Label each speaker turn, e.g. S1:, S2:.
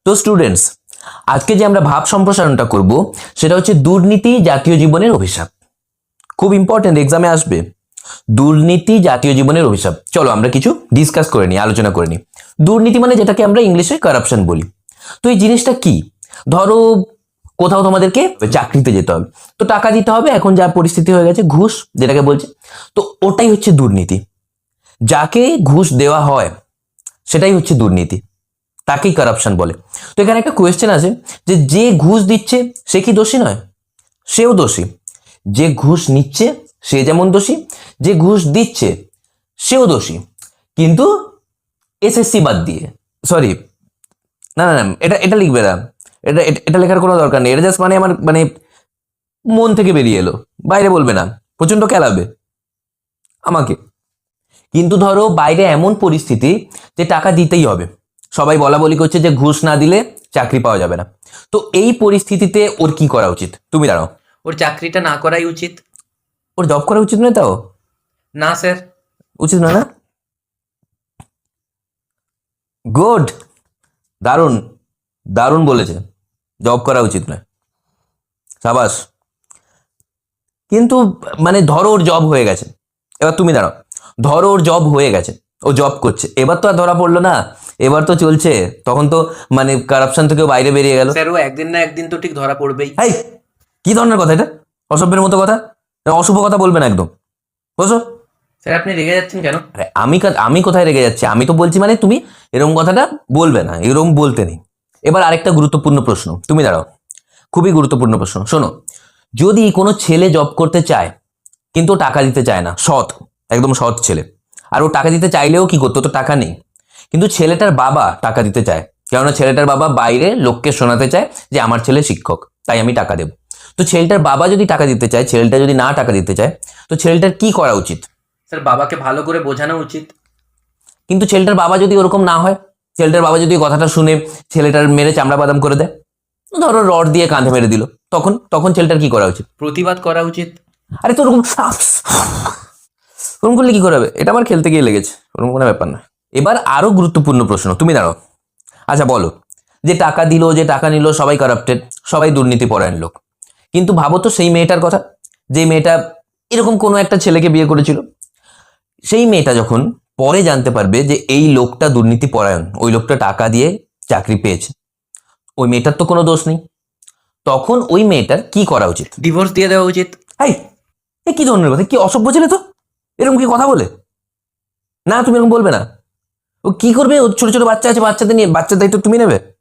S1: তো স্টুডেন্টস, আজকে যে আমরা ভাব সম্প্রসারণটা করব সেটা হচ্ছে দুর্নীতি জাতীয় জীবনের অভিশাপ। খুব ইম্পর্টেন্ট, এক্সামে আসবে। দুর্নীতি জাতীয় জীবনের অভিশাপ। চলো আমরা কিছু ডিসকাস করে নিই, আলোচনা করে নিই। দুর্নীতি মানে যেটাকে আমরা ইংলিশে কারাপশন বলি। তো এই জিনিসটা কি? ধরো কোথাও তোমাদেরকে চাকরিতে যেতে হবে, তো টাকা দিতে হবে। এখন যা পরিস্থিতি হয়ে গেছে, ঘুষ যেটাকে বলছে, তো ওটাই হচ্ছে দুর্নীতি। যাকে ঘুষ দেওয়া হয় সেটাই হচ্ছে দুর্নীতি, তাকেই কারাপশন বলে। তো এখানে একটা কোয়েশ্চেন আছে যে যে ঘুষ দিচ্ছে সে কি দোষী নয়? সেও দোষী। যে ঘুষ নিচ্ছে সে যেমন দোষী, যে ঘুষ দিচ্ছে সেও দোষী, কিন্তু এসএসসি বাদ দিয়ে। সরি, না না না, এটা এটা লিখবে না। এটা লেখার কোনো দরকার নেই। এটা জাস্ট মানে আমার মানে মন থেকে বেরিয়ে এলো, বাইরে বলবে না, প্রচন্ড খেলাবে আমাকে। কিন্তু ধরো বাইরে এমন পরিস্থিতি যে টাকা দিতেই হবে, সবাই বলা বলি করছে যে ঘুষ না দিলে চাকরি পাওয়া যাবে না। তো এই পরিস্থিতিতে ওর কি করা উচিত? তুমি দাঁড়াও।
S2: ওর চাকরিটা না করাই উচিত।
S1: ওর জব করা উচিত নয়? তাও
S2: না স্যার।
S1: উচিত নয় না? গুড, দারুণ দারুণ বলেছে, জব করা উচিত নয়। সাবাস। কিন্তু মানে ধরো ওর জব হয়ে গেছে, এবার তুমি দাঁড়াও। ধরো ওর জব হয়ে গেছে, ও জব করছে, এবার তো আর ধরা পড়লো না, এবার তো চলছে। তখন তো মানে কারাপশন থেকেও বাইরে বেরিয়ে গেল।
S2: স্যার ও একদিন না একদিন তো ঠিক ধরা পড়বেই।
S1: এই কি ধরনের কথা এটা? অসভ্যের মতো কথা, অশুভ কথা বলবে না একদম, বুঝছো?
S2: স্যার আপনি রেগে যাচ্ছেন কেন?
S1: আরে আমি কোথায় রেগে যাচ্ছি? আমি তো বলছি মানে তুমি এরকম কথাটা বলবে না, এরকম বলতে নেই। এবার আরেকটা গুরুত্বপূর্ণ প্রশ্ন, তুমি দাঁড়াও, খুবই গুরুত্বপূর্ণ প্রশ্ন। শোনো, যদি কোনো ছেলে জব করতে চায় কিন্তু ও টাকা দিতে চায় না, সৎ, একদম সৎ ছেলে, আর ও টাকা দিতে চাইলেও কি করতো, তো টাকা নেই, কিন্তু ছেলেটার বাবা টাকা দিতে চায়, কেননা ছেলেটার বাবা বাইরে লোককে শোনাতে চায় যে আমার ছেলে শিক্ষক, তাই আমি টাকা দেব। তো ছেলেটার বাবা যদি টাকা দিতে চায়, ছেলেটা যদি না টাকা দিতে চায়, তো ছেলেটার কি করা উচিত?
S2: স্যার বাবাকে ভালো করে বোঝানো উচিত।
S1: কিন্তু ছেলেটার বাবা যদি ওরকম না হয়, ছেলেটার বাবা যদি কথাটা শুনে ছেলেটার মেরে চামড়া বাদাম করে দেয়, ধরো রড দিয়ে কাঁধে মেরে দিল, তখন তখন ছেলেটার কি করা উচিত?
S2: প্রতিবাদ করা উচিত।
S1: আরে তো ওরকম ওরকম করলে কি করে হবে? এটা আমার খেলতে গিয়ে লেগেছে, ওরকম কোনো ব্যাপার না। এবার আরো গুরুত্বপূর্ণ প্রশ্ন, তুমি দাঁড়াও। আচ্ছা বলো, যে টাকা দিল, যে টাকা নিল, সবাই কারাপ্টেড, সবাই দুর্নীতি পরায়ণ লোক। কিন্তু ভাবো তো সেই মেয়েটার কথা, যে মেয়েটা এরকম কোনো একটা ছেলেকে বিয়ে করেছিল। সেই মেয়েটা যখন পরে জানতে পারবে যে এই লোকটা দুর্নীতি পরায়ণ, ওই লোকটা টাকা দিয়ে চাকরি পেয়েছে, ওই মেয়েটার তো কোনো দোষ নেই, তখন ওই মেয়েটার কি করা উচিত?
S2: ডিভোর্স দিয়ে দেওয়া উচিত।
S1: হাই, এ কি ধরনের কথা? কি অসভ্য ছেলে তো, এরকম কি কথা বলে? না তুমি এরকম বলবে না। ও কি করবে? ও ছোট ছোট বাচ্চা আছে, বাচ্চাদের নিয়ে বাচ্চার দায়িত্ব তুমি নেবে?